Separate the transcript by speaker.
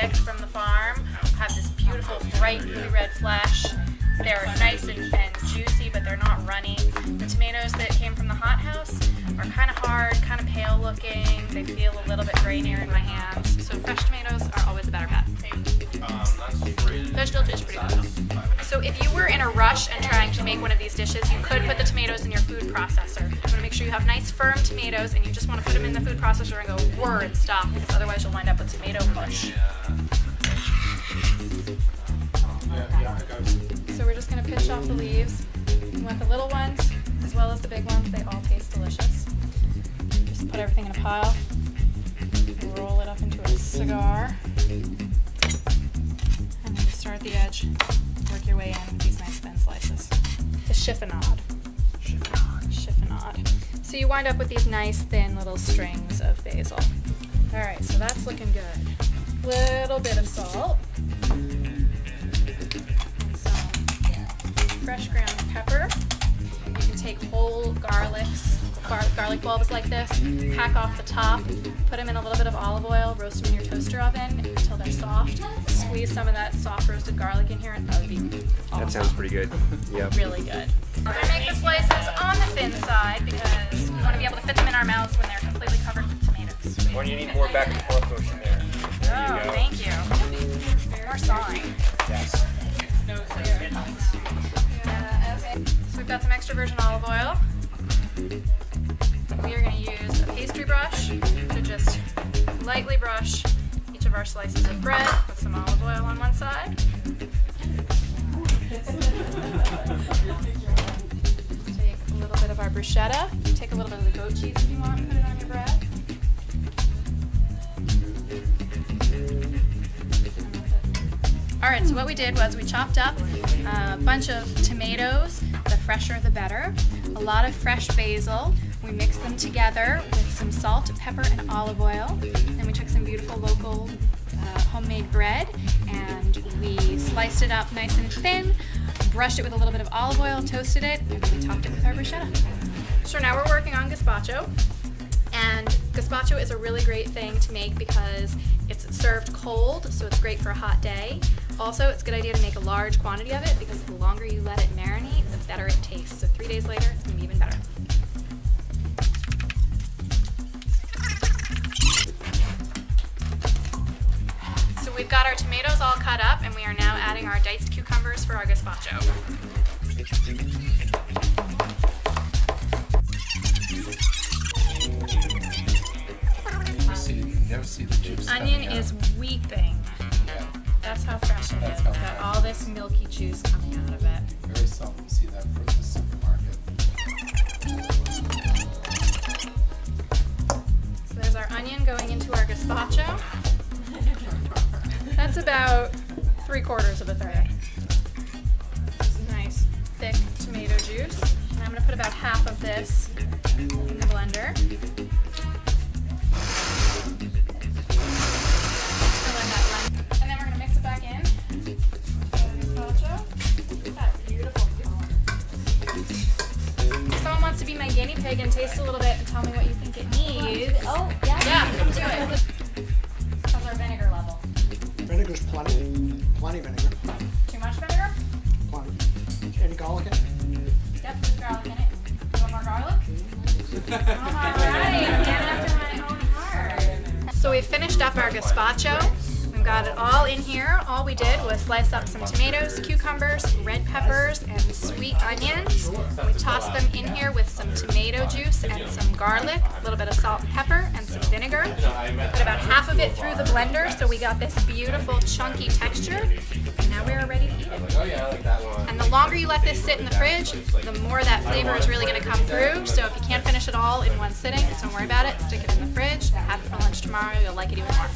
Speaker 1: picked from the farm have this beautiful bright ruby red flesh. They're nice and juicy, but they're not runny. The tomatoes that came from the hothouse are kind of hard, kind of pale looking. They feel a little bit grainier in my hands. So fresh tomatoes are always a better bet. Vegetable dish, pretty good. So if you were in a rush and trying to make one of these dishes, you could put the tomatoes in your food processor. You want to make sure you have nice firm tomatoes, and you just want to put them in the food processor and go whir and stop, because otherwise you'll wind up with tomato mush. So we're just going to pinch off the leaves. You want the little ones as well as the big ones. They all taste delicious. Just put everything in a pile. Roll it up into a cigar. And then you start at the edge. Work your way in with these nice thin slices. The chiffonade. Chiffonade. So you wind up with these nice thin little strings of basil. All right, so that's looking good. Little bit of salt. Fresh ground pepper. You can take whole garlic bulbs like this, hack off the top, put them in a little bit of olive oil, roast them in your toaster oven until they're soft. Squeeze some of that soft roasted garlic in here, and that would be awesome.
Speaker 2: That sounds pretty good. Yep.
Speaker 1: Really good. We're going to make the slices on the thin side because we want to be able to fit them in our mouths when they're completely covered with tomatoes.
Speaker 2: When you need more back and forth motion there.
Speaker 1: Oh, thank you. More sawing.
Speaker 2: Yes.
Speaker 1: So we've got some extra virgin olive oil. We are going to use a pastry brush to just lightly brush each of our slices of bread with some olive oil on one side. Take a little bit of our bruschetta. Take a little bit of the goat cheese if you want, and put it on your bread. Alright, so what we did was we chopped up a bunch of tomatoes, the fresher the better, a lot of fresh basil. We mixed them together with some salt, pepper, and olive oil. Then we took some beautiful local homemade bread and we sliced it up nice and thin, brushed it with a little bit of olive oil, toasted it, and we topped it with our bruschetta. So now we're working on gazpacho. And gazpacho is a really great thing to make because it's served cold, so it's great for a hot day. Also, it's a good idea to make a large quantity of it because the longer you let it marinate, the better it tastes. So 3 days later, it's going to be even better. So we've got our tomatoes all cut up, and we are now adding our diced cucumbers for our gazpacho.
Speaker 3: See the juice.
Speaker 1: Onion is weeping.
Speaker 3: Yeah.
Speaker 1: That's how fresh it is.
Speaker 3: That's
Speaker 1: It's
Speaker 3: how
Speaker 1: got
Speaker 3: fresh.
Speaker 1: all this milky juice coming out of it.
Speaker 3: Very seldom see that from the supermarket.
Speaker 1: So there's our onion going into our gazpacho. That's about 3/4 of a third. This is nice, thick tomato juice. And I'm going to put about half of this in the blender. And then we're going to mix it back in. Gazpacho. Look at that beautiful color. If someone wants to be my guinea pig and taste a little bit and tell me what you think it needs.
Speaker 4: Oh, yeah.
Speaker 1: Yeah, come do it. How's our vinegar level?
Speaker 5: Vinegar's plenty. Plenty vinegar.
Speaker 1: Too much vinegar?
Speaker 5: Plenty. Any garlic in it?
Speaker 1: Yep, there's garlic in it. You want more garlic? Alright, man after my own heart. So we finished up our gazpacho. We've got it all in here. All we did was slice up some tomatoes, cucumbers, red peppers, and sweet onions. We tossed them in here with some tomato juice and some garlic, a little bit of salt and pepper, and some vinegar. Put about half of it through the blender so we got this beautiful chunky texture. And now we are ready to eat it.
Speaker 2: Oh yeah, I like that one.
Speaker 1: And the longer you let this sit in the fridge, the more that flavor is really going to come through. So if you can't finish it all in one sitting, don't worry about it. Stick it in the fridge. Have it for lunch tomorrow. You'll like it even more.